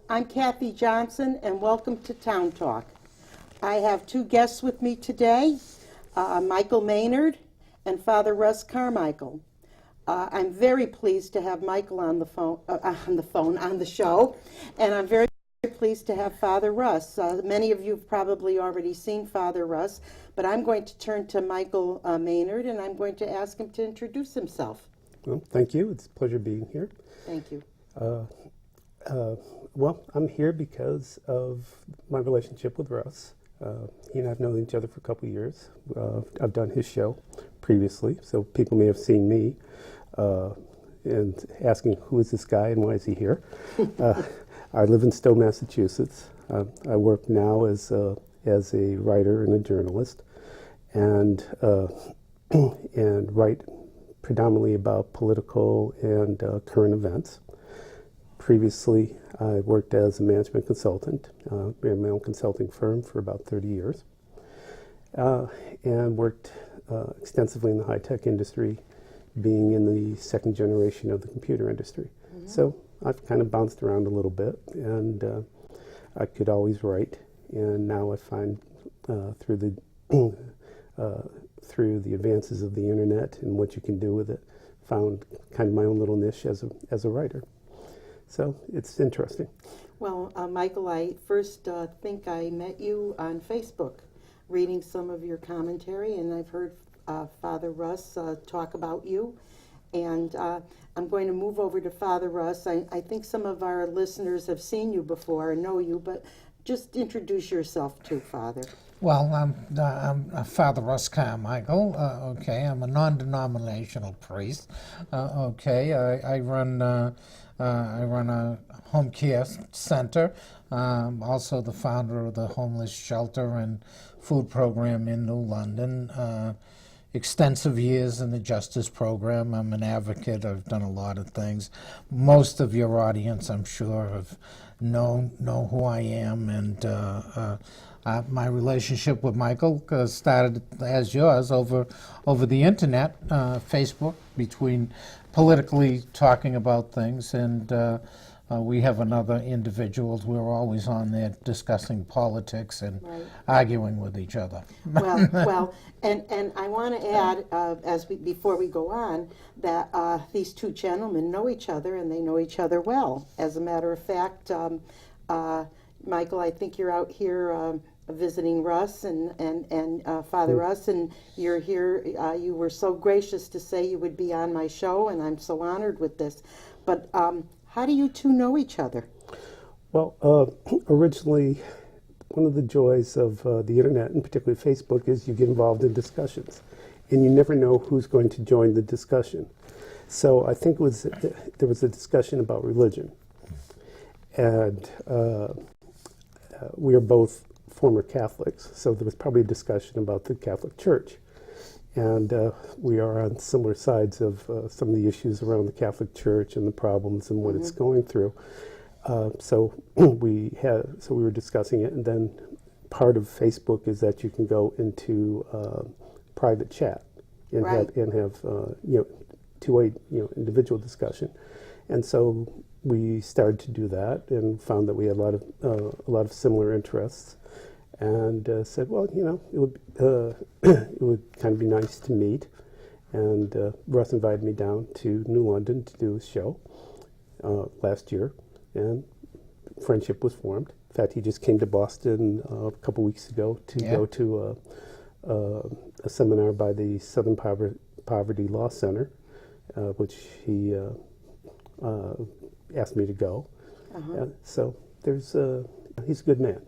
I'm Kathy Johnson, and welcome to Town Talk. I have two guests with me today, Michael Maynard and Father Russ Carmichael. I'm very pleased to have Michael on the show, and I'm very pleased to have Father Russ. Many of you have probably already seen Father Russ, but I'm going to turn to Michael Maynard, and I'm going to ask him to introduce himself. Well, thank you. It's a pleasure being here. Thank you. Well, I'm here because of my relationship with Russ. He and I have known each other for a couple of years. I've done his show previously, so people may have seen me and asking, who is this guy and why is he here? I live in Stowe, Massachusetts. I work now as a writer and a journalist, and write predominantly about political and current events. Previously, I worked as a management consultant. We had my own consulting firm for about 30 years, and worked extensively in the high-tech industry, being in the second generation of the computer industry. Mm-hmm. So I've kind of bounced around a little bit, and I could always write. And now I find through the advances of the internet and what you can do with it, found kind of my own little niche as a writer. So it's interesting. Well, Michael, I first think I met you on Facebook, reading some of your commentary, and I've heard Father Russ talk about you. And I'm going to move over to Father Russ. I think some of our listeners have seen you before and know you, but just introduce yourself too, Father. Well, I'm Father Russ Carmichael. I'm a non-denominational priest. I run a home care center. Also the founder of the homeless shelter and food program in New London. Extensive years in the justice program. I'm an advocate. I've done a lot of things. Most of your audience, I'm sure, have know who I am, and my relationship with Michael started as yours over the internet, Facebook, between politically talking about things, and we have another individuals. We're always on there discussing politics and right. arguing with each other. Well, and I want to add, before we go on, that these two gentlemen know each other, and they know each other well. As a matter of fact, Michael, I think you're out here visiting Russ and Father Russ, and you're here. You were so gracious to say you would be on my show, and I'm so honored with this. But how do you two know each other? Well, originally, one of the joys of the internet, and particularly Facebook, is you get involved in discussions, and you never know who's going to join the discussion. So I think there was a discussion about religion, and we are both former Catholics, so there was probably a discussion about the Catholic Church. And we are on similar sides of some of the issues around the Catholic Church and the problems and what it's going through. So we were discussing it, and then part of Facebook is that you can go into private chat and right. have two-way individual discussion. And so we started to do that and found that we had a lot of similar interests. And said, well, it would kind of be nice to meet. And Russ invited me down to New London to do a show last year, and friendship was formed. In fact, he just came to Boston a couple weeks ago to go to a seminar by the Southern Poverty Law Center, which he asked me to go. So he's a good man.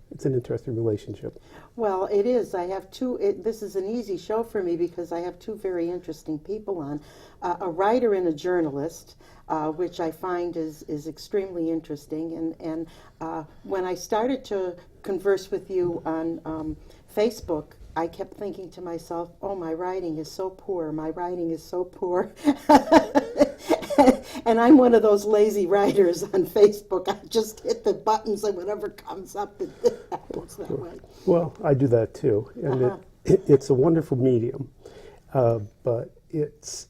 It's an interesting relationship. Well, it is. I have this is an easy show for me because I have two very interesting people on. A writer and a journalist, which I find is extremely interesting. And when I started to converse with you on Facebook, I kept thinking to myself, oh, my writing is so poor. My writing is so poor. And I'm one of those lazy writers on Facebook. I just hit the buttons and whatever comes up, it happens that way. Well, I do that too. And it's a wonderful medium. But it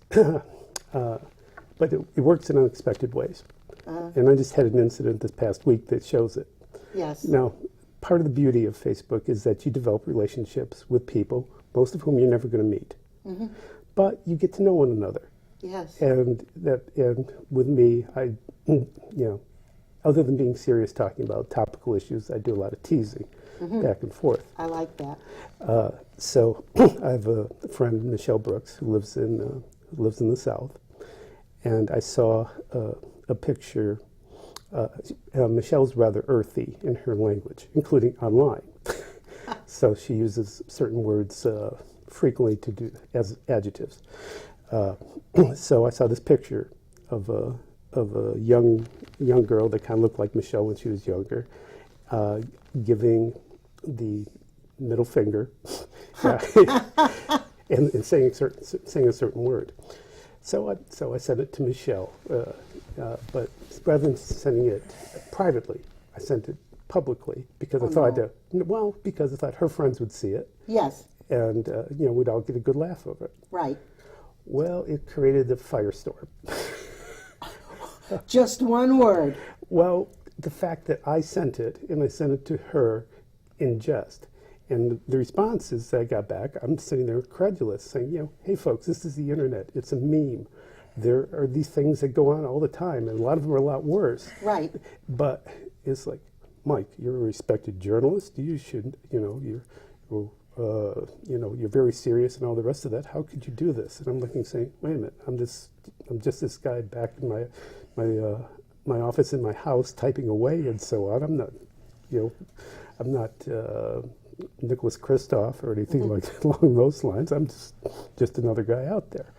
works in unexpected ways. And I just had an incident this past week that shows it. Yes. Now, part of the beauty of Facebook is that you develop relationships with people, most of whom you're never going to meet. Mm-hmm. But you get to know one another. Yes. And with me, other than being serious talking about topical issues, I do a lot of teasing back and forth. I like that. So I have a friend, Michelle Brooks, who lives in the South, and I saw a picture. Michelle's rather earthy in her language, including online. So she uses certain words frequently to do as adjectives. So I saw this picture of a young girl that kind of looked like Michelle when she was younger, giving the middle finger and saying a certain word. So I sent it to Michelle, but rather than sending it privately, I sent it publicly because I thought because I thought her friends would see it. Yes. And we'd all get a good laugh over it. Right. Well, it created a firestorm. Just one word. Well, the fact that I sent it, and I sent it to her in jest, and the responses that I got back, I'm sitting there credulous, saying, hey folks, this is the internet. It's a meme. There are these things that go on all the time, and a lot of them are a lot worse. Right. But it's like, Mike, you're a respected journalist. You should, you're very serious and all the rest of that. How could you do this? And I'm looking, saying, wait a minute, I'm just this guy back in my office in my house typing away and so on. I'm not Nicholas Kristoff or anything like along those lines. I'm just another guy out there.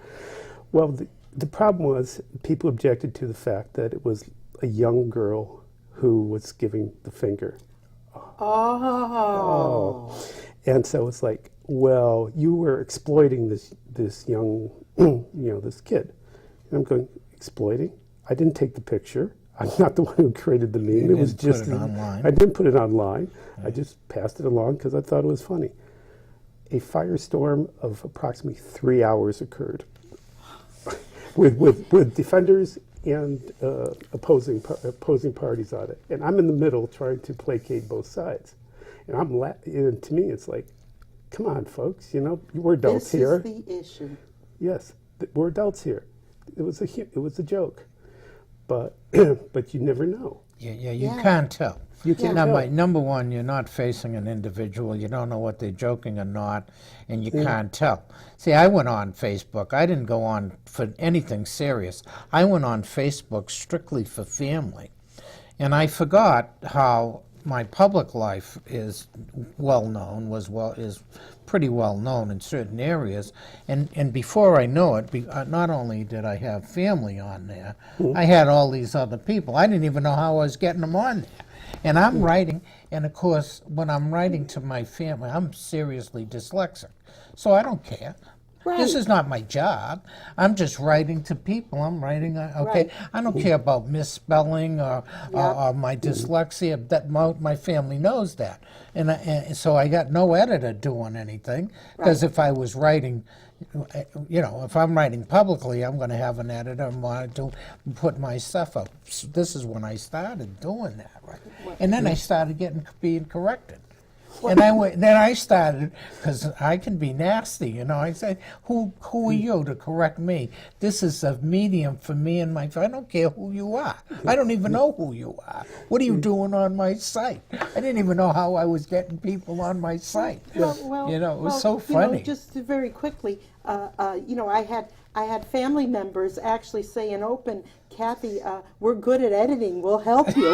Well, the problem was people objected to the fact that it was a young girl who was giving the finger. Oh. And so it's like, well, you were exploiting this young, this kid. And I'm going, exploiting? I didn't take the picture. I'm not the one who created the meme. You it was didn't just put it online. I didn't put it online. I just passed it along because I thought it was funny. A firestorm of approximately 3 hours occurred with defenders and opposing parties on it. And I'm in the middle trying to placate both sides. And and to me, it's like, come on, folks, we're adults here. This is the issue. Yes, we're adults here. It was a joke, but you never know. Yeah, you can't tell. You can't Now, tell. number one, you're not facing an individual. You don't know what they're joking or not, and you can't tell. See, I went on Facebook. I didn't go on for anything serious. I went on Facebook strictly for family, and I forgot how my public life is pretty well known in certain areas, and before I know it, not only did I have family on there, I had all these other people. I didn't even know how I was getting them on there. And I'm writing, and of course, when I'm writing to my family, I'm seriously dyslexic, so I don't care. Right. This is not my job. I'm just writing to people. I'm writing, okay? Right. I don't care about misspelling or my dyslexia. That my family knows that. And so I got no editor doing anything, because if I was writing, if I'm writing publicly, I'm going to have an editor and want to put my stuff up. So this is when I started doing that, right? And then I started being corrected. And then I started, because I can be nasty, I say, who are you to correct me? This is a medium for me and I don't care who you are. I don't even know who you are. What are you doing on my site? I didn't even know how I was getting people on my site. It was so funny. Just very quickly, I had family members actually say in open, Kathy, we're good at editing. We'll help you.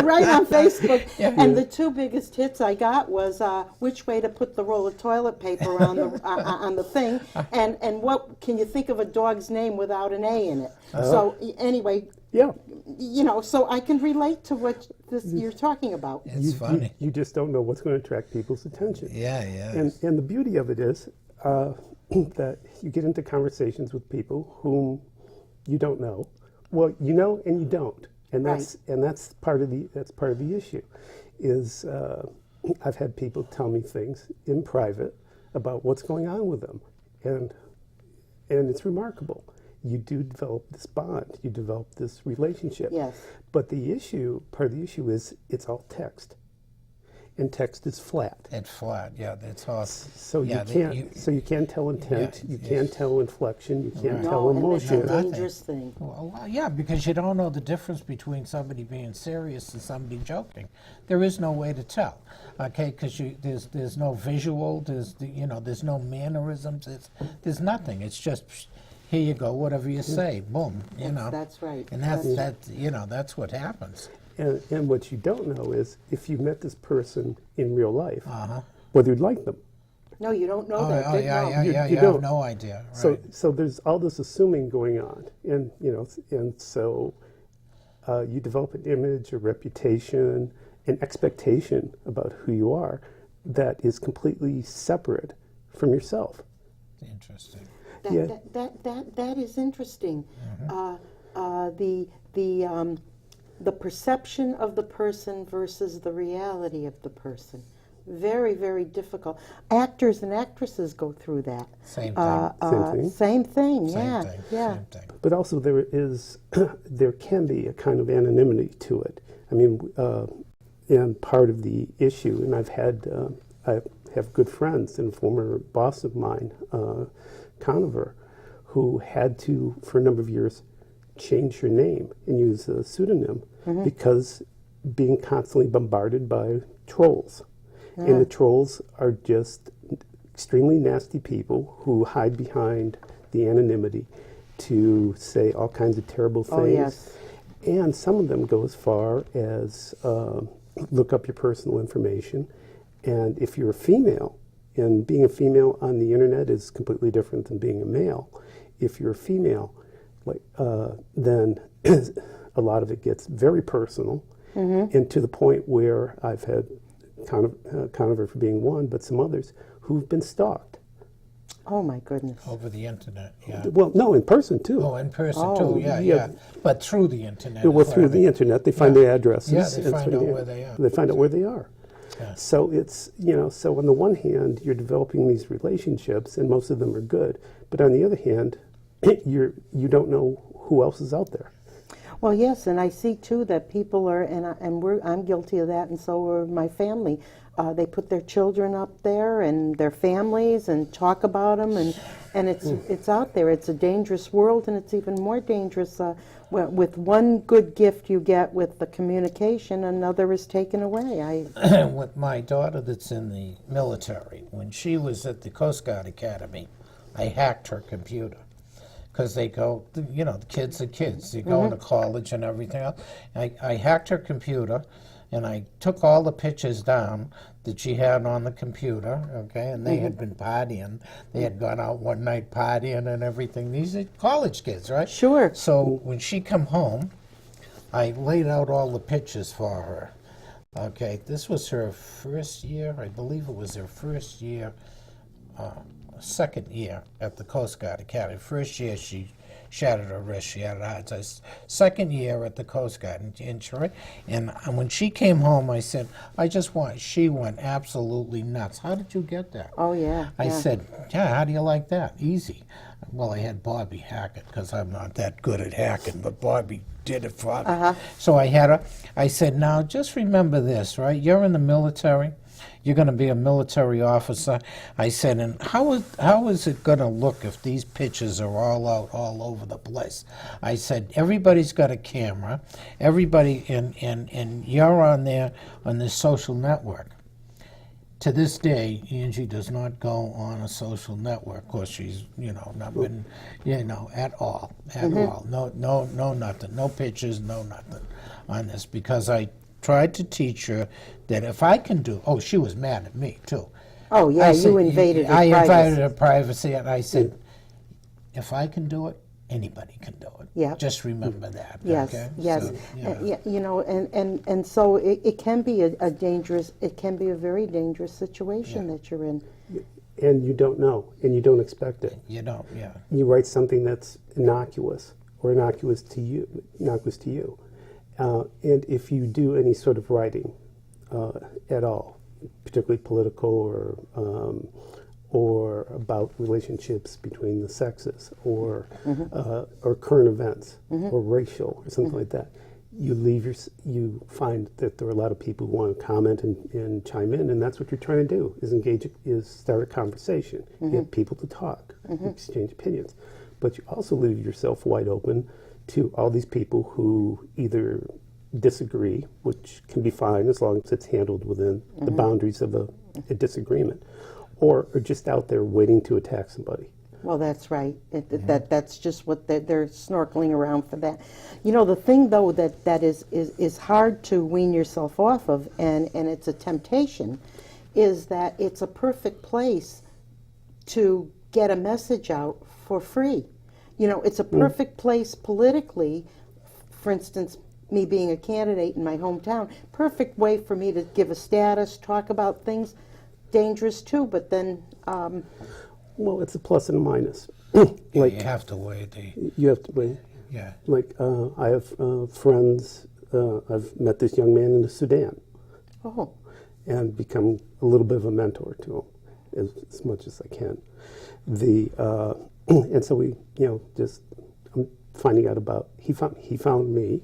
Right on Facebook. Yeah. And the two biggest hits I got was which way to put the roll of toilet paper on the thing, and what can you think of a dog's name without an A in it? So anyway, so I can relate to what you're talking about. It's funny. You just don't know what's going to attract people's attention. Yeah. And the beauty of it is that you get into conversations with people whom you don't know. Well, you know and you don't, and that's part of the issue. Is I've had people tell me things in private about what's going on with them, and it's remarkable. you do develop this bond, you develop this relationship. Yes. But part of the issue is it's all text, and text is flat. It's flat, yeah. It's all. So yeah, you can't tell intent, Yeah, you yes. can't tell inflection, you can't Right. tell No, and it's emotion. a dangerous thing. Well, yeah, because you don't know the difference between somebody being serious and somebody joking. There is no way to tell, okay? Because there's no visual, there's no mannerisms. There's nothing. It's just here you go, whatever you say, boom, you know. That's right. And that's what happens. And what you don't know is if you met this person in real life, Uh-huh. whether you'd like them. No, you don't know Oh, that. oh Did yeah, know. yeah, You- yeah. you You have don't. no idea. Right. So there's all this assuming going on, and so you develop an image, a reputation, an expectation about who you are that is completely separate from yourself. Interesting. Yeah. That is interesting. Mm-hmm. The perception of the person versus the reality of the person. Very, very difficult. Actors and actresses go through that. Same thing. Same thing. Same thing. Same Yeah. thing. Yeah. Same thing. But also there can be a kind of anonymity to it. I mean, and part of the issue, and I have good friends and a former boss of mine, Conover, who had to, for a number of years, change her name and use a pseudonym because being constantly bombarded by trolls. And the trolls are just extremely nasty people who hide behind the anonymity to say all kinds of terrible things. Oh, yes. And some of them go as far as look up your personal information. And if you're a female, and being a female on the internet is completely different than being a male. If you're a female, then a lot of it gets very personal, and to the point where I've had Conover for being one, but some others who've been stalked. Oh my goodness. Over the internet, yeah. Well, no, in person too. Oh, in person Oh, too, yeah, yeah. yeah. But through the internet. Well, is what through I the mean. internet, they find Yeah. their addresses. Yeah, they and find so, out yeah, where they are. They find out where they are. Yeah. So it's, so on the one hand, you're developing these relationships, and most of them are good. But on the other hand, you don't know who else is out there. Well, yes, and I see too that people are, I'm guilty of that, and so are my family. They put their children up there and their families and talk about them, and it's out there. It's a dangerous world, and it's even more dangerous with one good gift you get with the communication, another is taken away. With my daughter that's in the military, when she was at the Coast Guard Academy, I hacked her computer. Because they go, the kids are kids. They go into college and everything else. I hacked her computer, and I took all the pictures down that she had on the computer, okay? And they had been partying. They had gone out one night partying and everything. These are college kids, right? Sure. So when she come home, I laid out all the pictures for her. Okay, this was her first year. I believe it was her first year. Second year at the Coast Guard Academy. First year she shattered her wrist, she had a heart attack. Second year at the Coast Guard, and when she came home, I said, she went absolutely nuts. How did you get that? Oh, yeah. I yeah. said, yeah, how do you like that? Easy. Well, I had Bobby hack it because I'm not that good at hacking, but Bobby did it for me. So I said, now just remember this, right? You're in the military. You're going to be a military officer. I said, and how is it going to look if these pictures are all out all over the place? I said, everybody's got a camera. Everybody, and you're on there on this social network. To this day, Angie does not go on a social network. Of course, she's, not been, at all. No, nothing. No pictures, no nothing on this, because I tried to teach her that if I can do, she was mad at me too. Oh, yeah, you invaded her I privacy. invaded her privacy, and I said, if I can do it, anybody can do it. Yeah. Just remember that. Yes, okay? yes. So, yeah. And so it can be it can be a very dangerous situation that you're in. And you don't know, and you don't expect it. You don't, yeah. You write something that's innocuous or innocuous to you. And if you do any sort of writing at all, particularly political or about relationships between the sexes, or current events, or racial, or something like that. You find that there are a lot of people who want to comment and chime in, and that's what you're trying to do, is engage, is start a conversation, get people to talk, exchange opinions. But you also leave yourself wide open to all these people who either disagree, which can be fine as long as it's handled within the boundaries of a disagreement, or are just out there waiting to attack somebody. Well, that's right. That's just what they're snorkeling around for that. You know, the thing, though, that is hard to wean yourself off of, and it's a temptation, is that it's a perfect place to get a message out for free. You know, it's a perfect place politically, for instance, me being a candidate in my hometown, perfect way for me to give a status, talk about things, dangerous too, but then... well, it's a plus and a minus. You have to weigh You have to weigh. Yeah. Like, I have friends, I've met this young man in the Sudan. Oh. And become a little bit of a mentor to him as much as I can. And so we, I'm finding out about, he found me,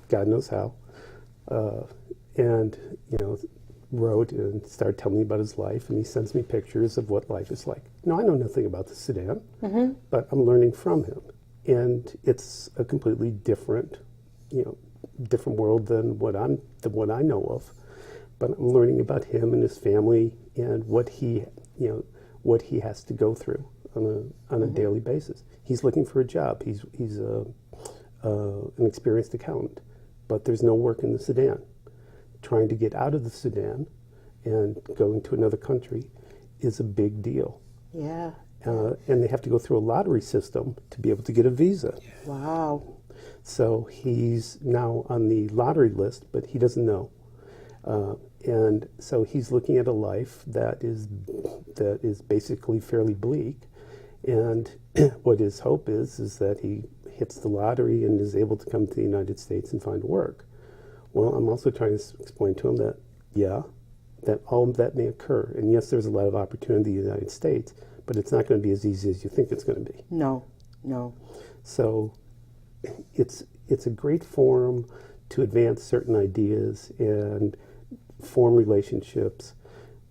God knows how, and, wrote and started telling me about his life, and he sends me pictures of what life is like. Now, I know nothing about the Sudan, but I'm learning from him. And it's a completely different world than what I know of. But I'm learning about him and his family and what he has to go through on a daily basis. He's looking for a job. He's an experienced accountant, but there's no work in the Sudan. Trying to get out of the Sudan and going to another country is a big deal. Yeah. And they have to go through a lottery system to be able to get a visa. Wow. So he's now on the lottery list, but he doesn't know. And so he's looking at a life that is basically fairly bleak. And what his hope is that he hits the lottery and is able to come to the United States and find work. Well, I'm also trying to explain to him that, that all of that may occur. And yes, there's a lot of opportunity in the United States, but it's not going to be as easy as you think it's going to be. No. So it's a great forum to advance certain ideas and form relationships,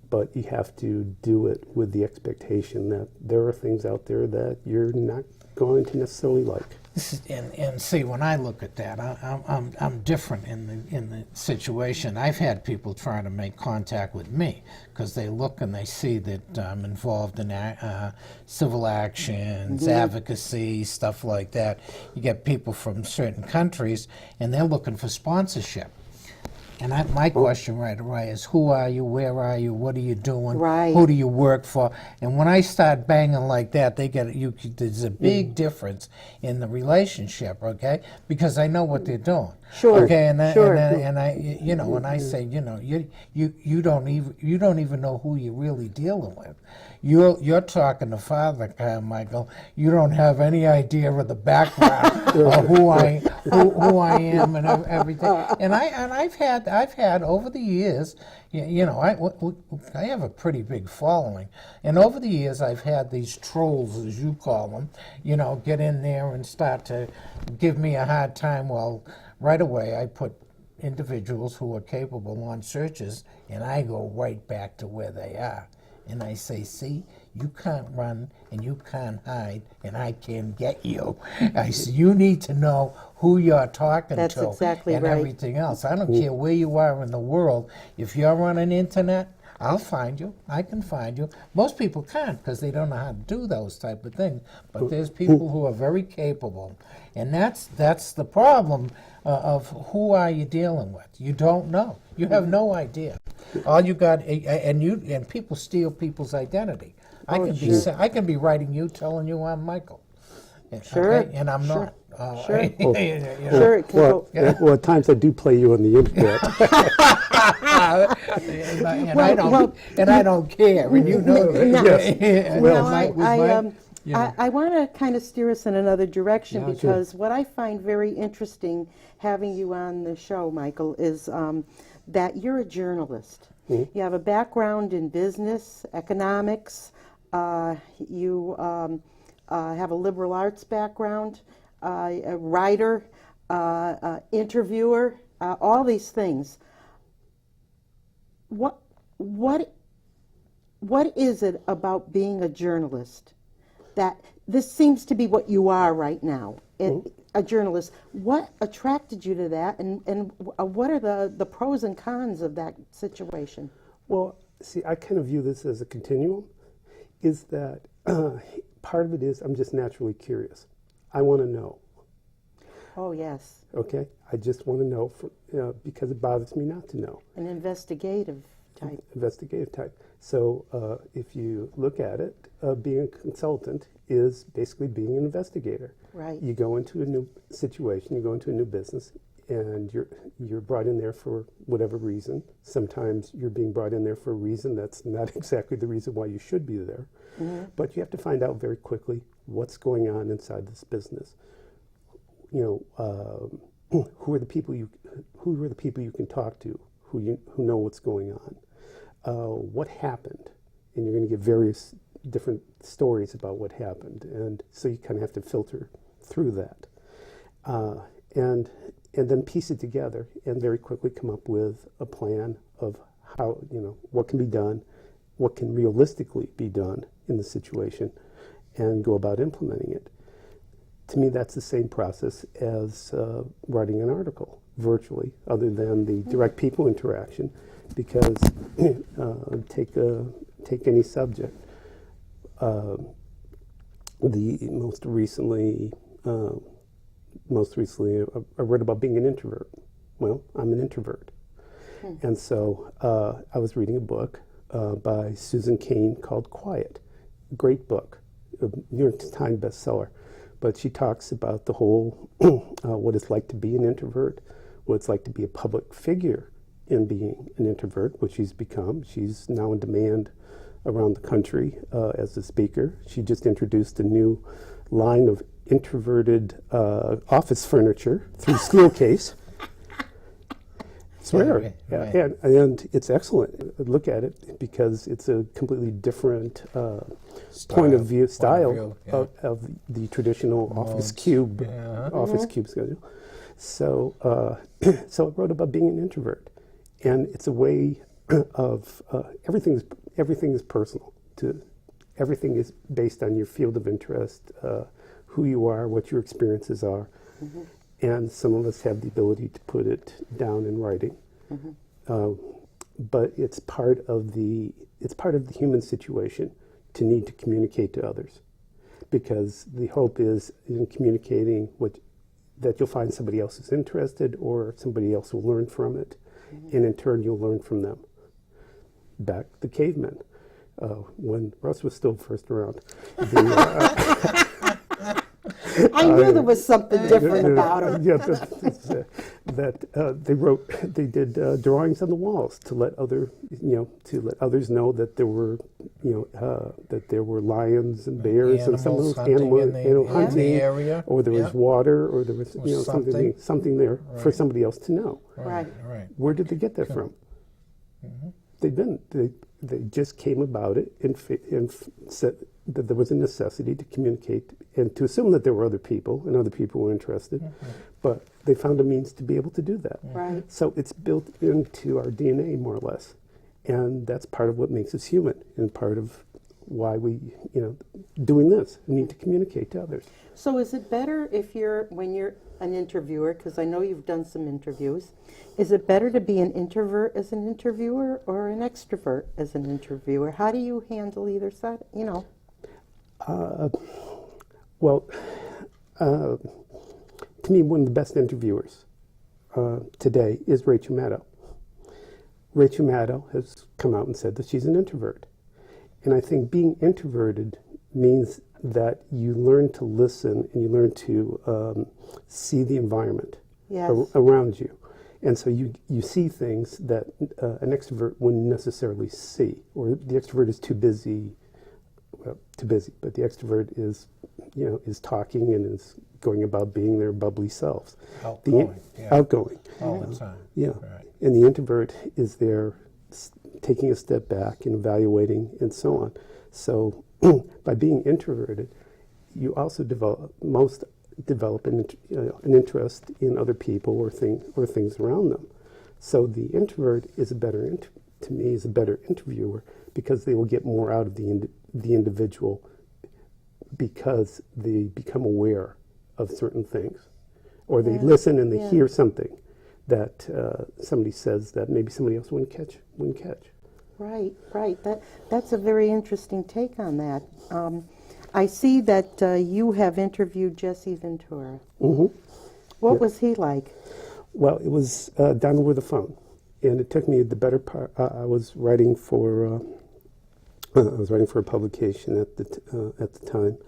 but you have to do it with the expectation that there are things out there that you're not going to necessarily like. And see, when I look at that, I'm different in the situation. I've had people trying to make contact with me because they look and they see that I'm involved in civil actions, advocacy, stuff like that. You get people from certain countries, and they're looking for sponsorship. And my question right away is, who are you, where are you, what are you doing, who do you work for? And when I start banging like that, there's a big difference in the relationship, okay? Because I know what they're doing. Sure. Okay, and I say, you don't even know who you're really dealing with. You're talking to Father Carmichael. You don't have any idea of the background of who I am and everything. And I've had over the years, I have a pretty big following, and over the years I've had these trolls, as you call them, get in there and start to give me a hard time. Well, right away I put individuals who are capable on searches, and I go right back to where they are. And I say, see, you can't run and you can't hide, and I can get you. I say, you need to know who you're talking That's to exactly and right. everything else. I don't care where you are in the world. If you're on an internet, I'll find you. I can find you. Most people can't because they don't know how to do those type of things. But there's people who are very capable, and that's the problem of who are you dealing with. You don't know. You have no idea. All you got, and people steal people's identity. I can be writing you, telling you I'm Michael. Sure. Okay? And I'm not. Sure. Sure. It can go. Well, at times I do play you on the internet. and I don't care, and you know that. I want to kind of steer us in another direction because what I find very interesting having you on the show, Michael, is that you're a journalist. You have a background in business, economics, You have a liberal arts background, a writer, interviewer, all these things. What is it about being a journalist that this seems to be what you are right now, a journalist? What attracted you to that, and what are the pros and cons of that situation? Well, see, I kind of view this as a continuum, is that part of it is I'm just naturally curious. I want to know. Oh, yes. Okay? I just want to know because it bothers me not to know. An investigative type. Investigative type. So if you look at it, being a consultant is basically being an investigator. Right. You go into a new situation, you go into a new business, and you're brought in there for whatever reason. Sometimes you're being brought in there for a reason that's not exactly the reason why you should be there. Mm-hmm. But you have to find out very quickly what's going on inside this business. You know, who are the people you can talk to, who know what's going on. What happened, and you're going to get various different stories about what happened, and so you kind of have to filter through that, and then piece it together, and very quickly come up with a plan of how, what can be done, what can realistically be done in the situation, and go about implementing it. To me, that's the same process as writing an article virtually, other than the direct people interaction. Because take any subject. The most recently, I read about being an introvert. Well, I'm an introvert, and so I was reading a book by Susan Cain called Quiet. Great book, a New York Times bestseller. But she talks about the whole what it's like to be an introvert, what it's like to be a public figure in being an introvert, which she's become. She's now in demand around the country as a speaker. She just introduced a new line of introverted office furniture through Steelcase. Swear. Right. And it's excellent. Look at it because it's a completely different point of view of the traditional office cube schedule. So so I wrote about being an introvert, and it's a way of everything is personal. Everything is based on your field of interest, who you are, what your experiences are. Mm-hmm. And some of us have the ability to put it down in writing, but it's part of the human situation to need to communicate to others, because the hope is in communicating that you'll find somebody else is interested, or somebody else will learn from it, and in turn you'll learn from them. Back the cavemen, when Russ was still first around. I knew there was something different about him. Yeah, they did drawings on the walls to let others know that there were, that there were lions and bears and some of those animal hunting in the area, or there was water, or there was something there for somebody else to know. Right. Where did they get that from? Mm-hmm. They just came about it and said that there was a necessity to communicate and to assume that there were other people and other people were interested, but they found a means to be able to do that. Right. So it's built into our DNA, more or less, and that's part of what makes us human and part of why we, doing this, need to communicate to others. So is it better when you're an interviewer, because I know you've done some interviews, is it better to be an introvert as an interviewer or an extrovert as an interviewer? How do you handle either side, To me, one of the best interviewers today is Rachel Maddow. Rachel Maddow has come out and said that she's an introvert. And I think being introverted means that you learn to listen and you learn to see the environment around you. And so you see things that an extrovert wouldn't necessarily see, or the extrovert is too busy, but the extrovert is talking and is going about being their bubbly selves. Outgoing. All the time. Yeah. Right. And the introvert is there taking a step back and evaluating and so on. So by being introverted, you also develop an interest in other people or things around them. So the introvert is to me is a better interviewer because they will get more out of the individual because they become aware of certain things, or they listen and they hear something that somebody says that maybe somebody else wouldn't catch. Right. That's a very interesting take on that. I see that you have interviewed Jesse Ventura. Mm-hmm. What was he like? Well, it was done over the phone, and it took me the better part. I was writing for a publication at the time,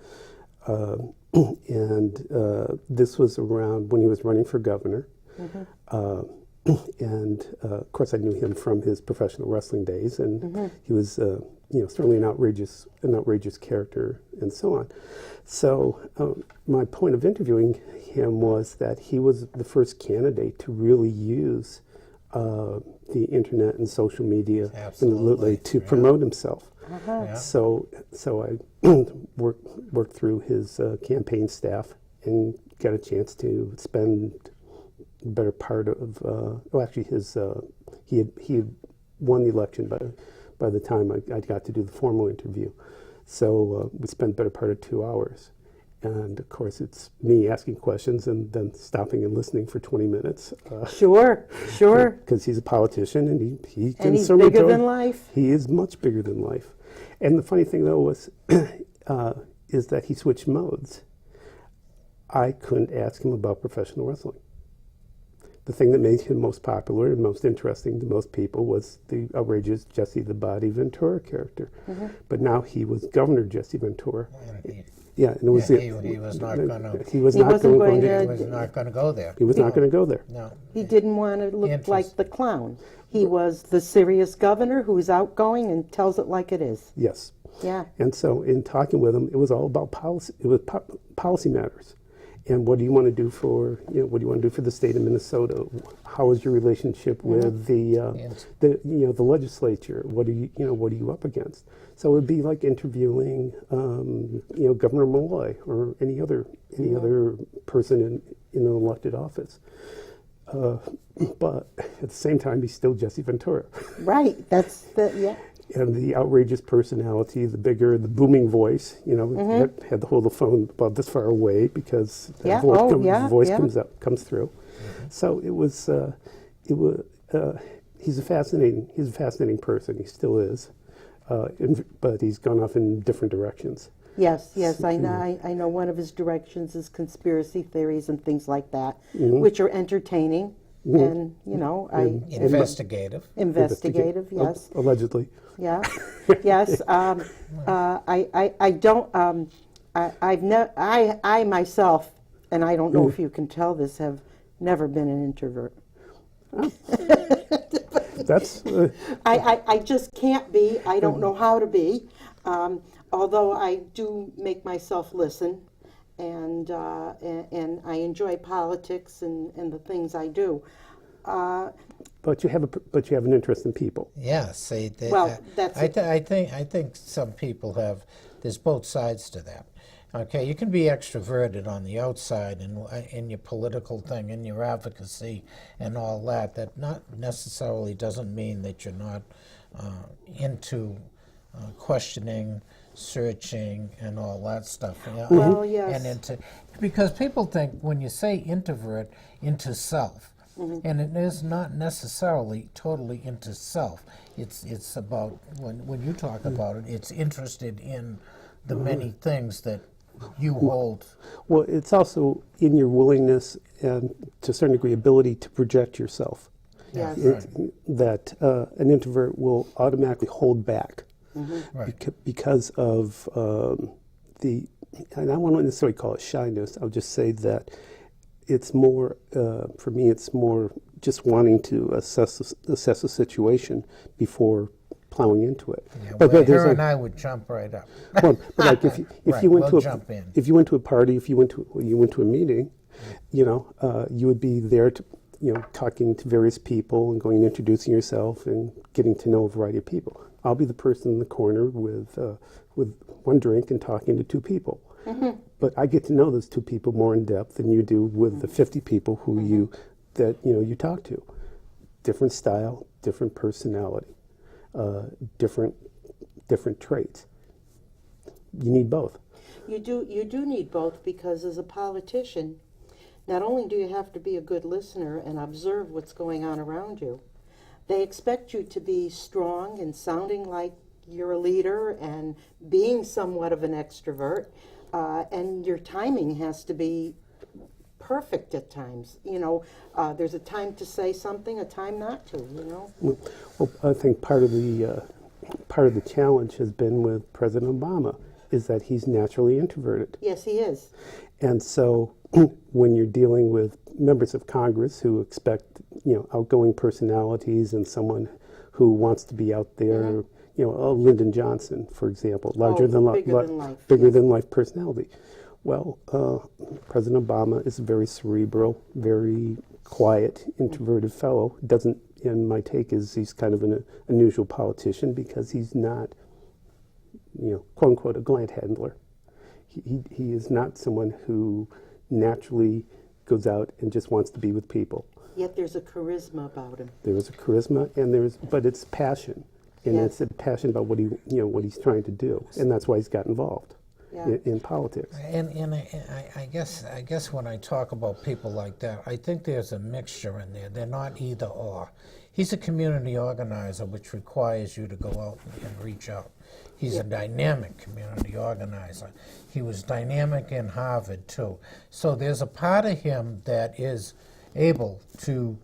and this was around when he was running for governor. Mm-hmm. And of course, I knew him from his professional wrestling days, and he was, certainly an outrageous character, and so on. So my point of interviewing him was that he was the first candidate to really use the internet and social media to promote himself. Yeah. So I worked through his campaign staff and got a chance to spend the better part of he had won the election by the time I got to do the formal interview. So we spent the better part of 2 hours. And of course, it's me asking questions and then stopping and listening for 20 minutes. Sure. Because he's a politician and he can and he's certainly bigger than life. He is much bigger than life. And the funny thing, though, was is that he switched modes. I couldn't ask him about professional wrestling. The thing that made him most popular and most interesting to most people was the outrageous Jesse the Body Ventura character. Mm-hmm. But now he was Governor Jesse Ventura. Yeah, and it was he was not going to. He was not going to go there. He was not going to go there. No, he didn't want to look like the clown. He was the serious governor who's outgoing and tells it like it is. Yes. Yeah. And so, in talking with him, it was all about policy. It was policy matters. And what do you want to do for the state of Minnesota? How is your relationship with the legislature? What are you up against? So it would be like interviewing Governor Malloy or any other person in an elected office. But at the same time, he's still Jesse Ventura. Right. And the outrageous personality, the booming voice, had to hold the phone about this far away because the voice comes through. Mm-hmm. So he's a fascinating person. He still is, but he's gone off in different directions. Yes, I know one of his directions is conspiracy theories and things like that, which are entertaining. Mm-hmm. And investigative. Yes. Allegedly. Yeah. Yes. I don't. I myself, and I don't know if you can tell this, have never been an introvert. Oh. That's. I just can't be. I don't know how to be. Although I do make myself listen, and I enjoy politics and the things I do. But you have an interest in people. Yes, that's. I think some people have. There's both sides to that. Okay, you can be extroverted on the outside in your political thing, in your advocacy, and all that. That not necessarily doesn't mean that you're not into questioning, searching, and all that stuff. Well, yes. And because people think when you say introvert, into self. Mm-hmm. And it is not necessarily totally into self. It's about, when you talk about it, it's interested in the many things that you hold. Well, it's also in your willingness and to a certain degree ability to project yourself. Yes. That an introvert will automatically hold back because of and I won't necessarily call it shyness. I'll just say that it's more, for me, it's more just wanting to assess a situation before plowing into it. Yeah, but her and I would jump right up. Well, but like if you went to a party, if you went to a meeting, you would be there talking to various people and going and introducing yourself and getting to know a variety of people. I'll be the person in the corner with one drink and talking to two people. Mm-hmm. But I get to know those two people more in depth than you do with the 50 people who you talk to. Different style, different personality, different traits. You need both. You do need both, because as a politician, not only do you have to be a good listener and observe what's going on around you, they expect you to be strong and sounding like you're a leader and being somewhat of an extrovert, and your timing has to be perfect at times. There's a time to say something, a time not to. Well, I think part of the challenge has been with President Obama is that he's naturally introverted. Yes, he is. And so when you're dealing with members of Congress who expect, outgoing personalities and someone who wants to be out there, a Lyndon Johnson, for example, bigger than life personality. Well, President Obama is a very cerebral, very quiet, introverted fellow. And my take is he's kind of an unusual politician because he's not, quote unquote, a gland handler. He is not someone who naturally goes out and just wants to be with people. Yet there's a charisma about him. There is a charisma, but it's passion, and Yes. it's a passion about what he's trying to do, and that's why he's got involved in politics. And I guess when I talk about people like that, I think there's a mixture in there. They're not either or. He's a community organizer, which requires you to go out and reach out. He's a dynamic community organizer. He was dynamic in Harvard, too. So there's a part of him that is able to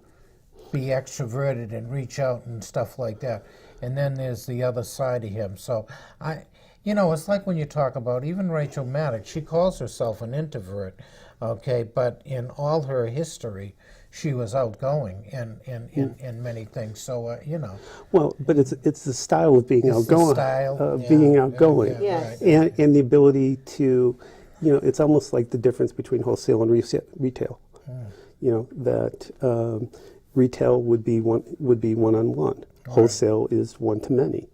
be extroverted and reach out and stuff like that. And then there's the other side of him. So it's like when you talk about even Rachel Maddox, she calls herself an introvert, okay, but in all her history, she was outgoing in many things. So Well, but it's the style of being outgoing, being outgoing, Yes. and the ability to, it's almost like the difference between wholesale and retail. That retail would be one-on-one. Wholesale is one to many,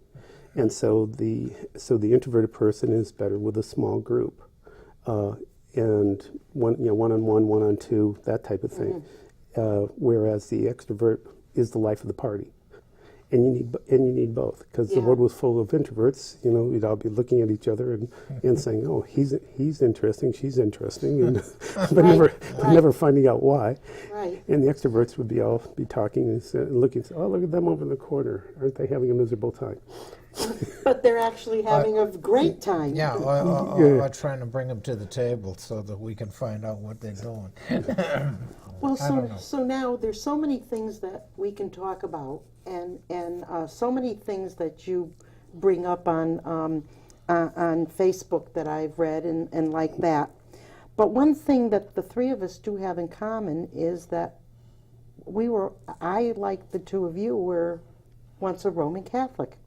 and so the introverted person is better with a small group, and one-on-one, one-on-two, that type of thing. Whereas the extrovert is the life of the party, and you need both, because the world was full of introverts. We'd all be looking at each other and saying, "Oh, he's interesting, she's interesting," and but never finding out why. Right. And the extroverts would be talking and looking. Oh, look at them over in the corner! Aren't they having a miserable time? But they're actually having a great time. Yeah, or trying to bring them to the table so that we can find out what they're doing. Well, I don't know. so now there's so many things that we can talk about, and so many things that you bring up on Facebook that I've read and like that. But one thing that the three of us do have in common is that I, like the two of you, were once a Roman Catholic.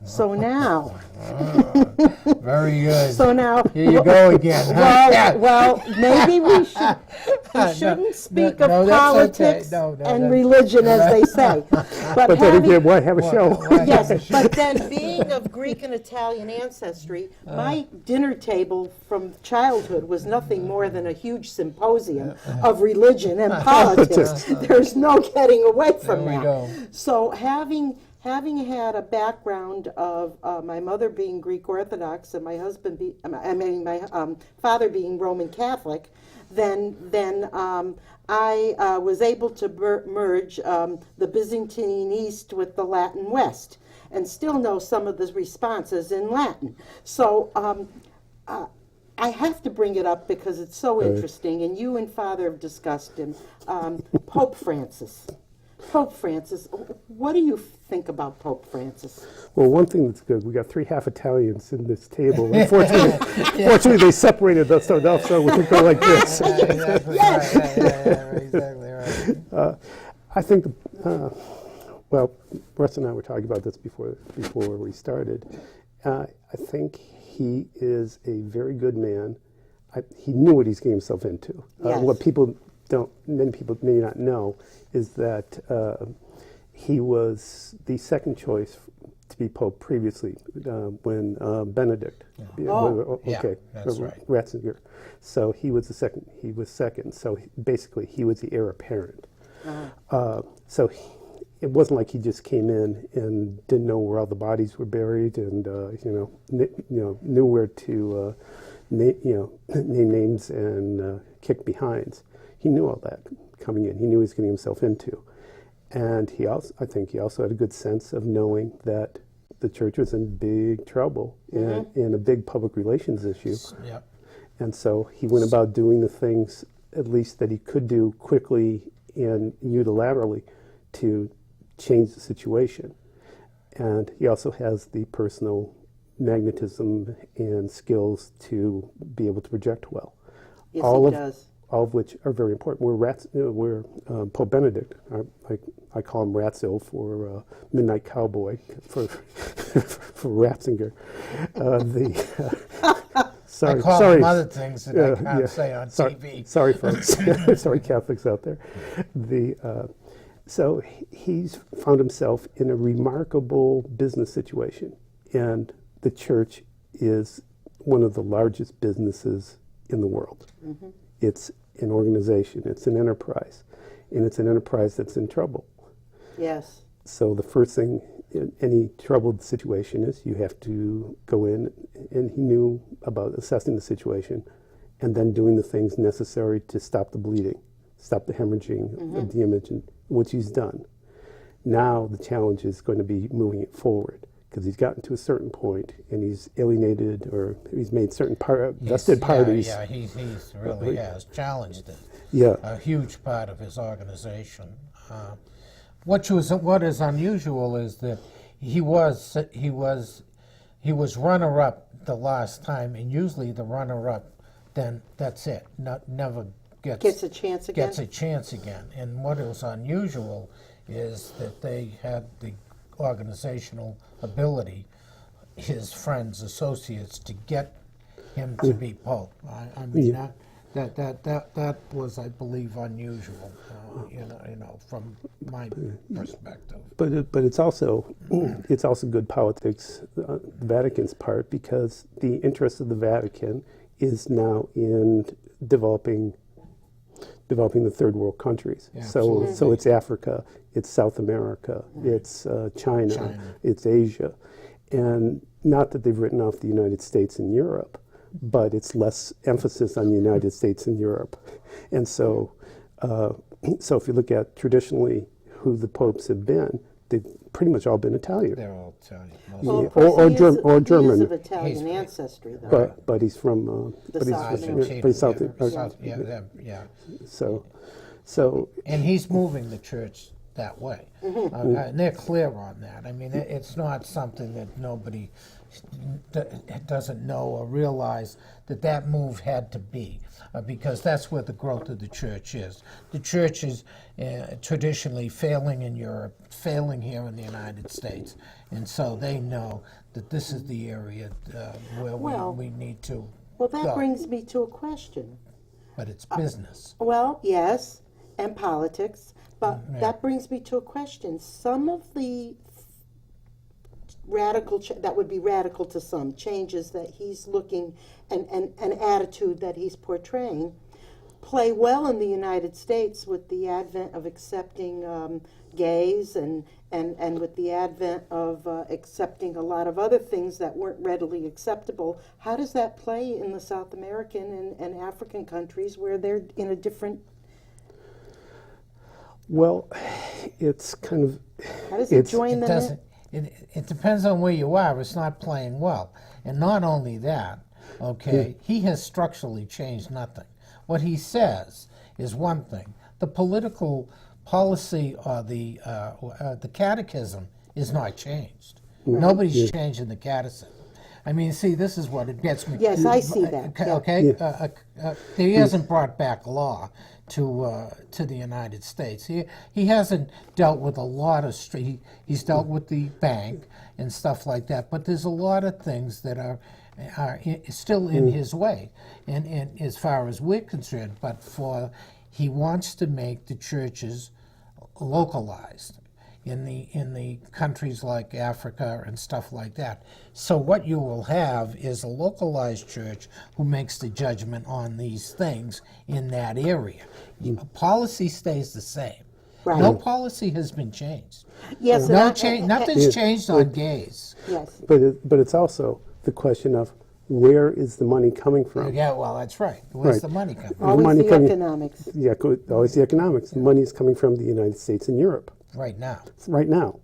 So now, Very good. so now, Here you go again. well, maybe we shouldn't speak of no, that's politics okay. No, and that's- religion, as they say. But then again, why have a show? Yes, but then being of Greek and Italian ancestry, my dinner table from childhood was nothing more than a huge symposium of religion and politics. There's no getting away from There we that. go. So having had a background of my mother being Greek Orthodox and my father being Roman Catholic, then I was able to merge the Byzantine East with the Latin West, and still know some of the responses in Latin. So I have to bring it up because it's so interesting, and you and Father have discussed him. Pope Francis. Pope Francis, what do you think about Pope Francis? Well, one thing that's good, we got 3 half Italians in this table. Fortunately, they separated us enough so we could go like this. Exactly Yes. right. Yeah, exactly right. I think, well, Russ and I were talking about this before we started. I think he is a very good man. He knew what he's getting himself into. Yes. What people many people may not know is that he was the second choice to be pope previously when Benedict. Oh. Okay, that's right. Ratzinger. So he was the second. He was second. So basically, he was the heir apparent. So it wasn't like he just came in and didn't know where all the bodies were buried and knew where to name names and kick behinds. He knew all that coming in. He knew he was getting himself into. And I think he also had a good sense of knowing that the church was in big trouble in a big public relations issue. Yep. And so he went about doing the things, at least that he could do quickly and unilaterally, to change the situation. And he also has the personal magnetism and skills to be able to project well. Yes, he does. All of which are very important. We're Pope Benedict. I call him Ratzill for Midnight Cowboy for Ratzinger. I call him other things that I can't say on TV. Sorry, folks. Sorry, Catholics out there. So he's found himself in a remarkable business situation, and the church is one of the largest businesses in the world. Mm-hmm. It's an organization, it's an enterprise, and it's an enterprise that's in trouble. Yes. So the first thing in any troubled situation is you have to go in, and he knew about assessing the situation and then doing the things necessary to stop the bleeding, stop the hemorrhaging of the image, and which he's done. Now the challenge is going to be moving it forward, because he's gotten to a certain point and he's alienated, or he's made certain vested parties. Yeah, he really has challenged it. Yeah. A huge part of his organization. What is unusual is that he was runner-up the last time, and usually the runner-up, then that's it. Never gets a chance again. Gets a chance again. And what is unusual is that they had the organizational ability, his friends, associates, to get him to be pope. I mean, that was, I believe, unusual, from my perspective. But it's also good politics, the Vatican's part, because the interest of the Vatican is now in developing the third world countries. Yeah, so it's Africa, it's South America, it's China, it's Asia. And not that they've written off the United States and Europe, but it's less emphasis on the United States and Europe. And so if you look at traditionally who the popes have been, they've pretty much all been Italian. They're all Italian. Well, or German. He is of Italian ancestry, though. But he's from South. Yeah. So and he's moving the church that way, and they're clear on that. I mean, it's not something that nobody doesn't know or realize that move had to be, because that's where the growth of the church is. The church is traditionally failing in Europe, failing here in the United States, and so they know that this is the area where we need to that brings me to a question. But it's business. Well, yes, and politics, but that brings me to a question. Some of the that would be radical to some, changes that he's looking, and an attitude that he's portraying, play well in the United States with the advent of accepting gays and with the advent of accepting a lot of other things that weren't readily acceptable. How does that play in the South American and African countries where they're in a different... Well, it's kind of... How does it join them in? It depends on where you are. It's not playing well. And not only that, he has structurally changed nothing. What he says is one thing. The political policy or the catechism is not changed. Nobody's changing the catechism. I mean, see, this is what it gets me. Yes, I see that. Okay, he hasn't brought back law to the United States. He hasn't dealt with a lot of he's dealt with the bank and stuff like that. But there's a lot of things that are still in his way, and as far as we're concerned. But for he wants to make the churches localized in the countries like Africa and stuff like that. So what you will have is a localized church who makes the judgment on these things in that area. Policy stays the same. Right. No policy has been changed. Yes, and No change. Nothing's changed on gays. Yes. But it's also the question of where is the money coming from? Yeah, well, that's right. Where's Right. the money coming? Always money the coming- economics. Yeah, always the economics. The money is coming from the United States and Europe Right now. right now.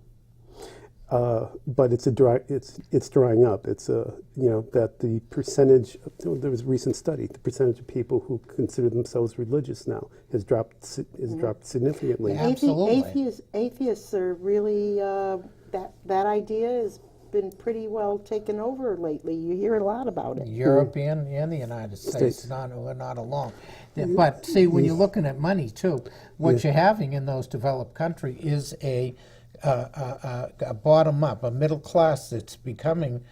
But it's drying up. It's that the percentage. There was a recent study. The percentage of people who consider themselves religious now has dropped significantly. Yeah. Absolutely. Atheists are really that idea has been pretty well taken over lately. You hear a lot about it. European and the United States. We're not alone. But see, when you're looking at money too, what you're having in those developed countries is a bottom up, a middle class that's becoming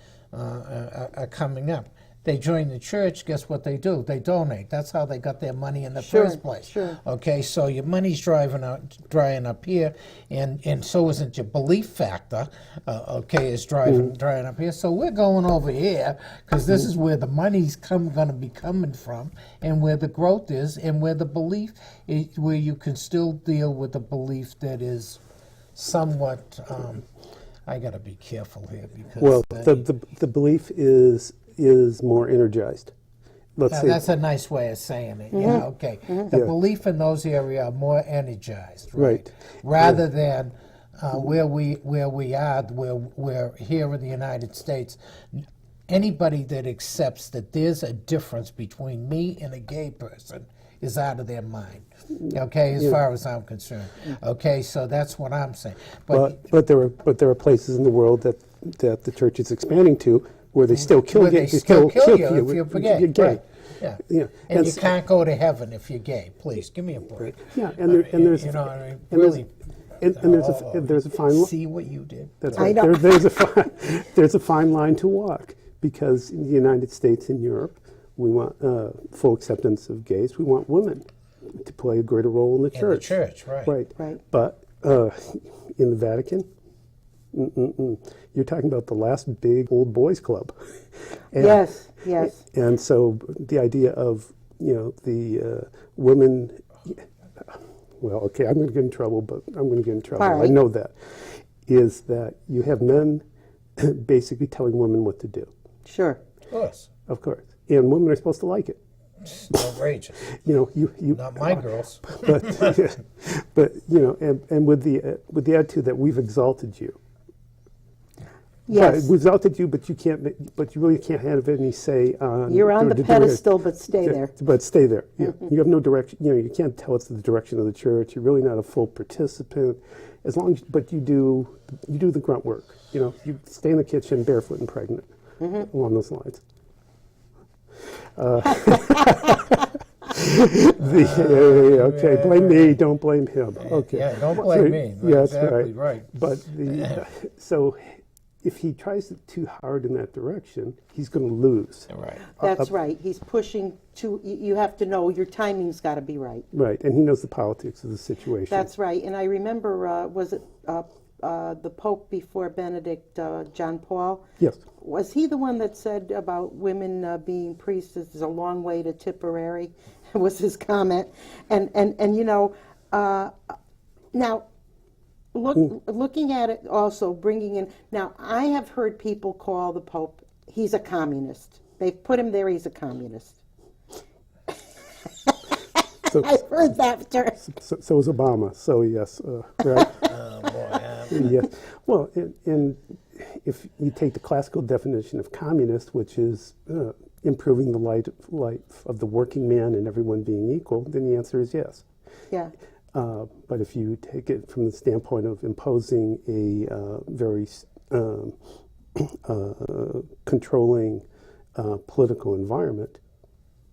coming up. They join the church. Guess what they do? They donate. That's how they got their money in the first place. Sure. Okay, so your money's drying up here, and so isn't your belief factor. Is drying up here. So we're going over here because this is where the money's going to be coming from, and where the growth is, and where the belief is, where you can still deal with the belief that is somewhat. I got to be careful here because Well, the belief is more energized. Let's say that's a nice way of saying it. Yeah, okay. The belief in those areas are more energized, right? Rather than where we are, where we're here in the United States. Anybody that accepts that there's a difference between me and a gay person is out of their mind. Okay, as far as I'm concerned. Okay, so that's what I'm saying. But there are places in the world that the church is expanding to where they still kill They gays. still kill you if you're gay. gay. Right. Yeah. Yeah. And you can't go to heaven if you're gay. Please, give me a break. Yeah, and there's You know what I mean? and Really. there's a fine line. See what you did? That's I right. know. There's a fine line to walk because in the United States and Europe, we want full acceptance of gays. We want women to play a greater role in the church. In the church, right. Right. But in the Vatican, you're talking about the last big old boys club. And, Yes. And so the idea of the women. Well, okay, I'm going to get in trouble, but I'm going to get in trouble. All right. I know that. Is that you have men basically telling women what to do. Sure. Of course. Of course. And women are supposed to like it. Outrageous. You Not my girls. but and with the attitude that we've exalted you. Yes. Right, we've exalted you, but you really can't have any say on. You're on the pedestal, but stay there. But stay there. Yeah. You have no direction. You can't tell us the direction of the church. You're really not a full participant. As long as, but you do the grunt work. You stay in the kitchen barefoot and pregnant, along those lines. Okay, blame me, don't blame him. Okay. Yeah, don't blame me. Yeah, That's that's exactly right. right. But so if he tries it too hard in that direction, he's going to lose. Right. That's right. He's pushing to. You have to know your timing's got to be right. Right, and he knows the politics of the situation. That's right. And I remember, was it the Pope before Benedict, John Paul? Yes. Was he the one that said about women being priests is a long way to Tipperary? Was his comment. And now, looking at it also, bringing in, now I have heard people call the Pope, he's a communist. They've put him there, he's a communist. So, I've heard that term. so is Obama. So yes, right. Oh, boy. Yes. Well, and if you take the classical definition of communist, which is improving the life of the working man and everyone being equal, then the answer is yes. Yeah. But if you take it from the standpoint of imposing a very controlling political environment,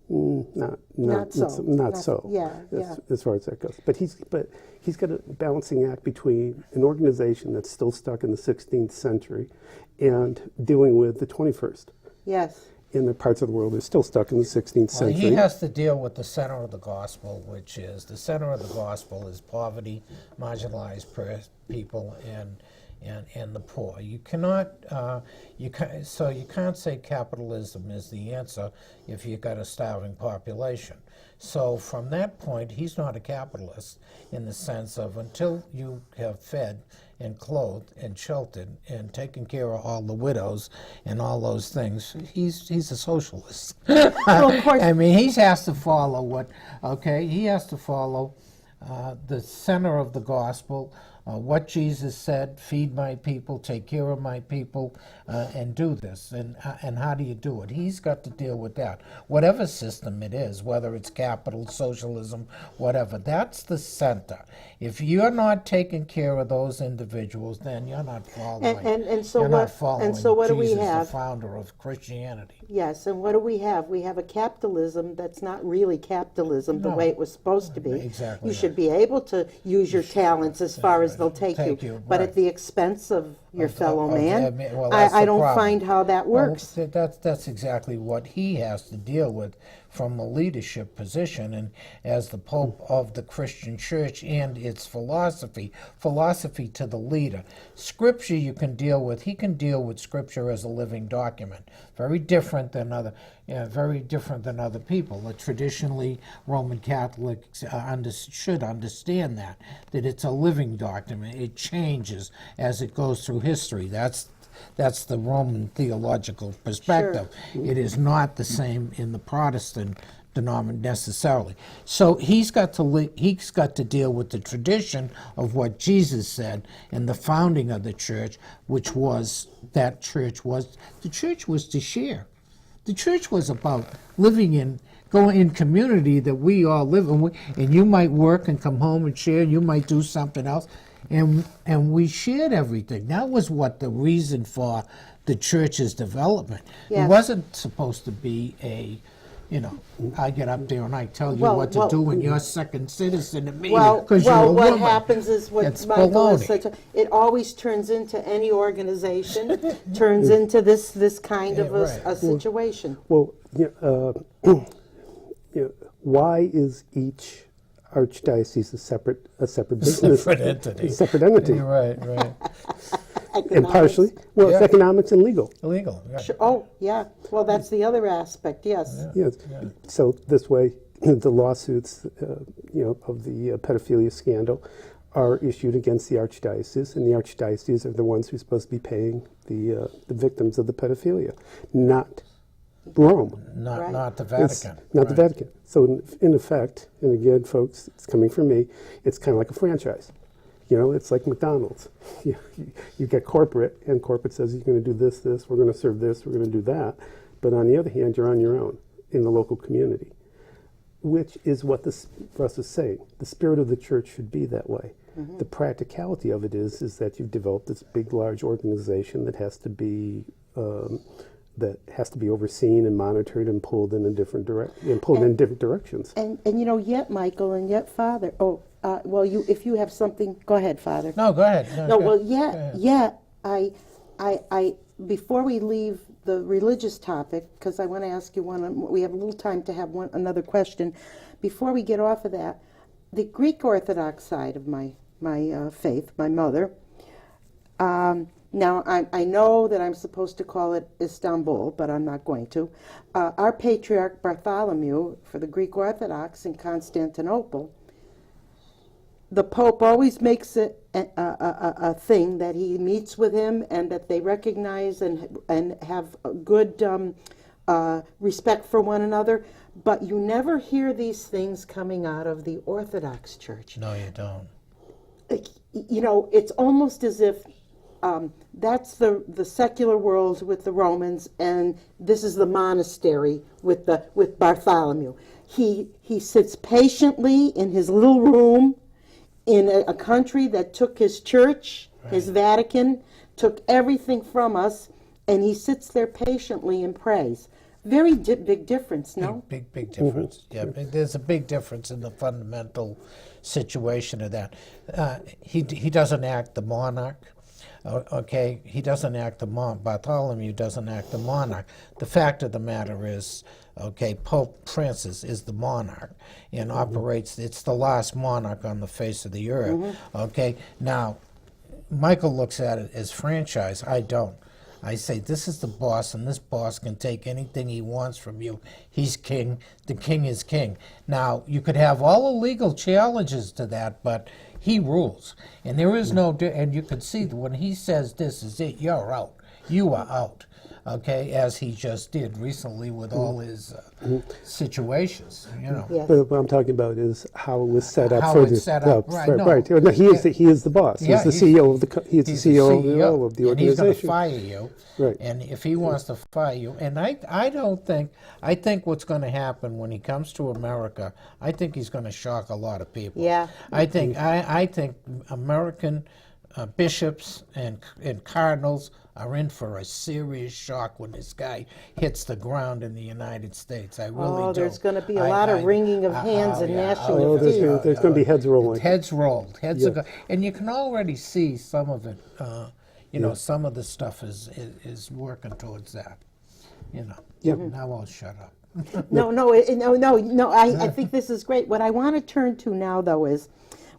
not so. Yeah. As far as that goes, but he's got a balancing act between an organization that's still stuck in the 16th century and dealing with the 21st. Yes. in the parts of the world that are still stuck in the 16th Well, century. he has to deal with the center of the gospel, which is the center of the gospel is poverty, marginalized people, and the poor. You cannot, so you can't say capitalism is the answer if you've got a starving population. So from that point, he's not a capitalist in the sense of until you have fed and clothed and sheltered and taken care of all the widows and all those things, he's a socialist. Well, of course. I mean, he has to follow he has to follow the center of the gospel, what Jesus said, feed my people, take care of my people, and do this. And how do you do it? He's got to deal with that. Whatever system it is, whether it's capital, socialism, whatever, that's the center. If you're not taking care of those individuals, then you're not following. And so you're what? not following And so what do we Jesus, have? the founder of Christianity. Yes, and what do we have? We have a capitalism that's not really capitalism the No. way it was supposed to be. Exactly You right. should be able to use your talents as far as they'll take you, but right. at the expense of your fellow Of man. well, that's I the don't problem. find how that works. Well, that's exactly what he has to deal with from a leadership position, and as the Pope of the Christian Church and its philosophy to the leader. Scripture you can deal with. He can deal with Scripture as a living document, very different than other people. Traditionally, Roman Catholics should understand that it's a living document. It changes as it goes through history. That's the Roman theological perspective. Sure. It is not the same in the Protestant denomination necessarily. So he's got to deal with the tradition of what Jesus said and the founding of the church, which was the church was to share. The church was about going in community that we all live in, and you might work and come home and share. You might do something else. And we shared everything. That was what the reason for the church's development. Yes. It wasn't supposed to be I get up there and I tell you what to do, and you're a second citizen to me because you're a what woman. happens is what It's Michael has baloney. said. It always turns into any organization, turns into this kind of Yeah, right. a situation. Well, why is each archdiocese a separate business, Separate entity. a separate entity? You're right. And partially, well, Yeah. it's economics and legal. Illegal. Yeah. Oh, yeah. Well, that's the other aspect, yes. Yes. So this way, the lawsuits, of the pedophilia scandal, are issued against the archdiocese, and the archdiocese are the ones who are supposed to be paying the victims of the pedophilia, not Rome. Right. Not the It's Vatican. not the Right. Vatican. So in effect, and again, folks, it's coming from me, it's kind of like a franchise. It's like McDonald's. You get corporate, and corporate says you're going to do this, we're going to serve this, we're going to do that. But on the other hand, you're on your own in the local community, which is what Russ is saying. The spirit of the church should be that way. Mm-hmm. The practicality of it is that you've developed this big, large organization that has to be overseen and monitored and pulled in different directions. And yet Michael and yet Father. If you have something, go ahead, Father. No, go ahead. No, go well, ahead. I before we leave the religious topic, because I want to ask you one. We have a little time to have another question. Before we get off of that, the Greek Orthodox side of my faith, my mother. Now, I know that I'm supposed to call it Istanbul, but I'm not going to. Our Patriarch Bartholomew for the Greek Orthodox in Constantinople, the Pope always makes it a thing that he meets with him and that they recognize and have a good respect for one another. But you never hear these things coming out of the Orthodox Church. No, you don't. It's almost as if that's the secular world with the Romans, and this is the monastery with Bartholomew. He sits patiently in his little room in a country that took his church, his Vatican, took everything from us, and he sits there patiently and prays. Very big difference, no? Big difference. Yeah, there's a big difference in the fundamental situation of that. He doesn't act the monarch. Okay, he doesn't act the Bartholomew doesn't act the monarch. The fact of the matter is, okay, Pope Francis is the monarch and operates. It's the last monarch on the face of the earth. Okay, now Michael looks at it as franchise. I don't. I say this is the boss, and this boss can take anything he wants from you. He's king. The king is king. Now you could have all the legal challenges to that, but he rules, and there is no. And you could see that when he says this is it, you're out. You are out. Okay, as he just did recently with all his situations, you know. Yes. But what I'm talking about is how it was set up. How for it's the, set up, right, no. right. No, he is the boss. Yeah, he's the CEO of the. He's the CEO of the and he's going to organization. fire you. Right. And if he wants to fire you, and I don't think, I think what's going to happen when he comes to America, I think he's going to shock a lot of people. Yeah. I think American bishops and cardinals are in for a serious shock when this guy hits the ground in the United States. I really do. There's going to be a lot of wringing of hands and national There's defeat. going to be heads rolling. Heads rolled. Heads Yeah. are and you can already see some of it. You know, some of the stuff is working towards that. You know. Yeah. Now I'll shut up. No. I think this is great. What I want to turn to now, though, is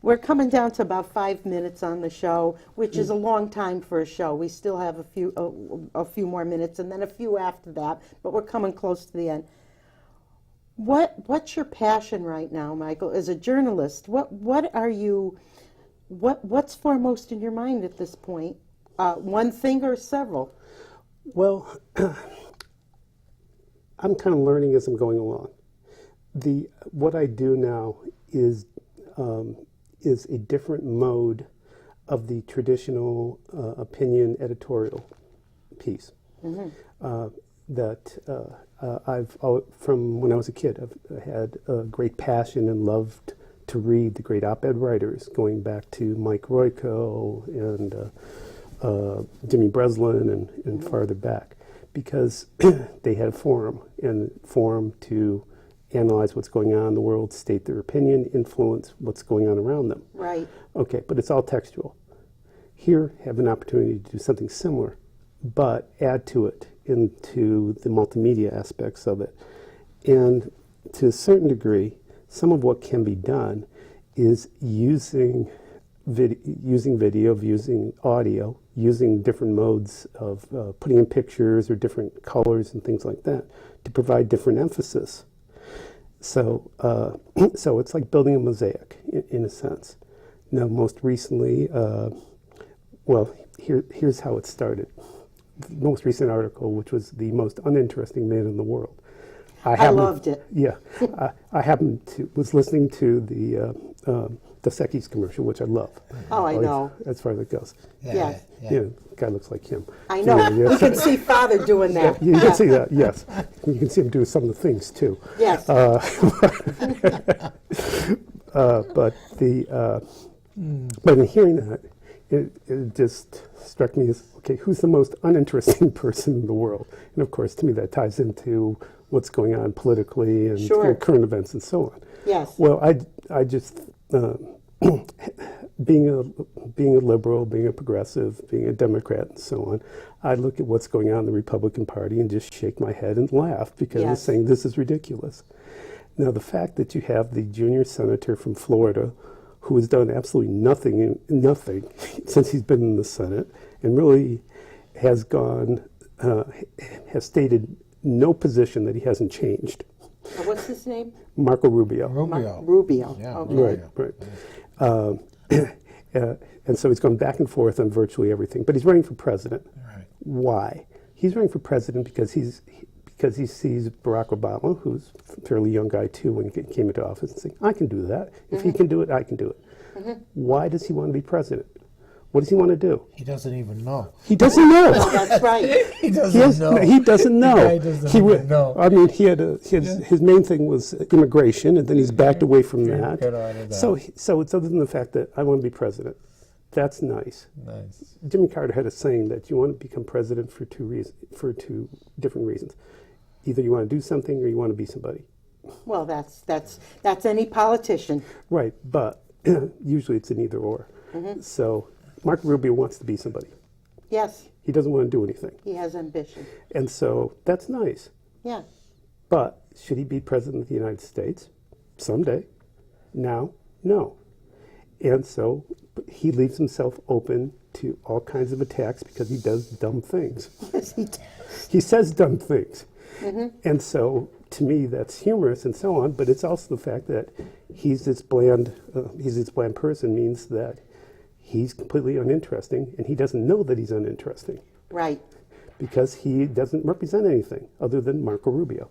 we're coming down to about 5 minutes on the show, which is a long time for a show. We still have a few more minutes, and then a few after that. But we're coming close to the end. What's your passion right now, Michael, as a journalist? What are you? What's foremost in your mind at this point? One thing or several? Well, I'm kind of learning as I'm going along. What I do now is a different mode of the traditional opinion editorial piece. That I've from when I was a kid, I've had a great passion and loved to read the great op-ed writers, going back to Mike Royko and Jimmy Breslin and farther back, because they had a forum to analyze what's going on in the world, state their opinion, influence what's going on around them. Right. Okay, but it's all textual. Here, have an opportunity to do something similar, but add to it into the multimedia aspects of it. And to a certain degree, some of what can be done is using video, using audio, using different modes of putting in pictures or different colors and things like that to provide different emphasis. So it's like building a mosaic in a sense. Now, most recently, here's how it started. The most recent article, which was the most uninteresting man in the world. I loved it. Yeah, I was listening to the Dos Equis commercial, which I love. Oh, I know. As far as it goes. Yes. Yeah, guy looks like him. I know. Yeah, You can see Father doing that. You can see that, yes. You can see him do some of the things, too. Yes. But in hearing that, it just struck me as, okay, who's the most uninteresting person in the world? And of course, to me, that ties into what's going on politically and Sure. current events and so on. Yes. Well, I just, being a liberal, being a progressive, being a Democrat and so on, I look at what's going on in the Republican Party and just shake my head and laugh because Yes. it's saying this is ridiculous. Now, the fact that you have the junior senator from Florida who has done absolutely nothing since he's been in the Senate and really has stated no position that he hasn't changed. What's his name? Marco Rubio. Rubio. Yeah. Okay. Right. And so he's gone back and forth on virtually everything, but he's running for president. Right. Why? He's running for president because he sees Barack Obama, who's a fairly young guy too, when he came into office, and saying, I can do that. If he can do it, I can do it. Why does he want to be president? What does he want to do? He doesn't even know. He doesn't know. That's right. He doesn't know. He doesn't know. The guy doesn't even know. I mean, his main thing was immigration, and then he's backed away from that. Get out of that. So it's other than the fact that I want to be president. That's nice. Nice. Jimmy Carter had a saying that you want to become president for two different reasons. Either you want to do something or you want to be somebody. Well, that's any politician. Right, but usually it's an either or. So Marco Rubio wants to be somebody. Yes, He doesn't want to do anything. he has ambition. And so that's nice. Yeah. But should he be president of the United States? Someday. Now? No. And so he leaves himself open to all kinds of attacks because he does dumb things. Yes, he does. He says dumb things. Mm-hmm. And so to me that's humorous and so on, but it's also the fact that he's this bland person means that he's completely uninteresting, and he doesn't know that he's uninteresting Right. because he doesn't represent anything other than Marco Rubio.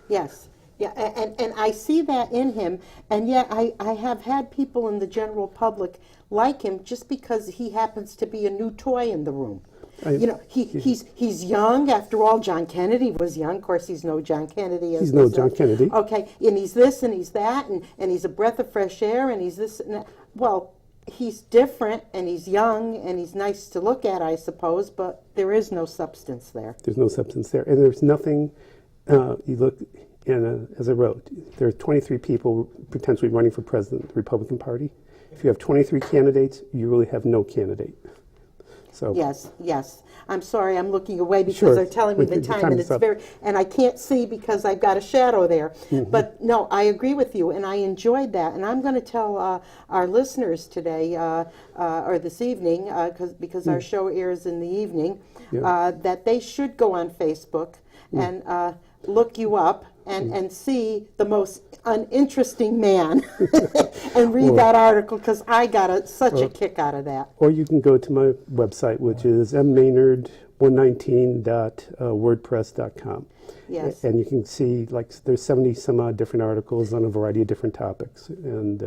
Yes. Yeah, and I see that in him, and yet I have had people in the general public like him just because he happens to be a new toy in the room. You know, he's young. After all, John Kennedy was young. Of course, he's no John Kennedy. He's no John Kennedy. Okay, and he's this and he's that, and he's a breath of fresh air, and he's this and that. Well, he's different, and he's young, and he's nice to look at, I suppose, but there is no substance there. There's no substance there. And there's nothing, you look, as I wrote, there are 23 people potentially running for president of the Republican Party. If you have 23 candidates, you really have no candidate. So Yes. I'm sorry, I'm looking away because Sure. they're telling me the time, and is it's up. and I can't see because I've got a shadow there. Mm-hmm. But no, I agree with you, and I enjoyed that. And I'm going to tell our listeners today or this evening, because our show airs in the evening, Yeah. that they should go on Facebook and look you up and see the most uninteresting man and read that article, because I got such a kick out of that. or you can go to my website, which is mmaynard119.wordpress.com. Yes. And you can see, like, there's 70 some odd different articles on a variety of different topics. And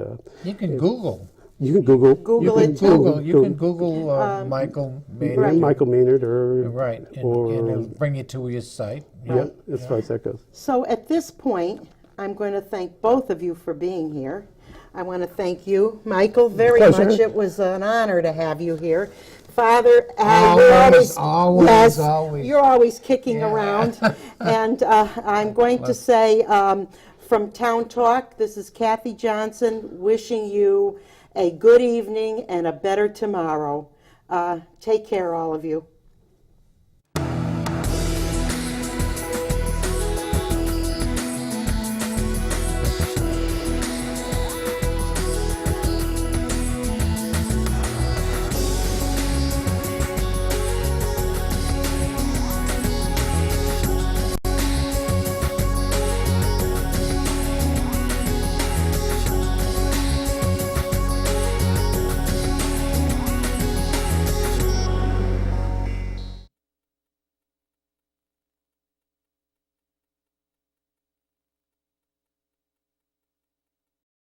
You can Google. you can Google. Google you it, can too. You can Google Michael Maynard. Right. Michael Maynard or Right, and or it'll bring you to his site. yeah, as far as that goes. So at this point, I'm going to thank both of you for being here. I want to thank you, Michael, very Pleasure. much. It was an honor to have you here. Father, Always, yes, always. you're always kicking around. And I'm going to say from Town Talk, this is Kathy Johnson wishing you a good evening and a better tomorrow. Take care, all of you.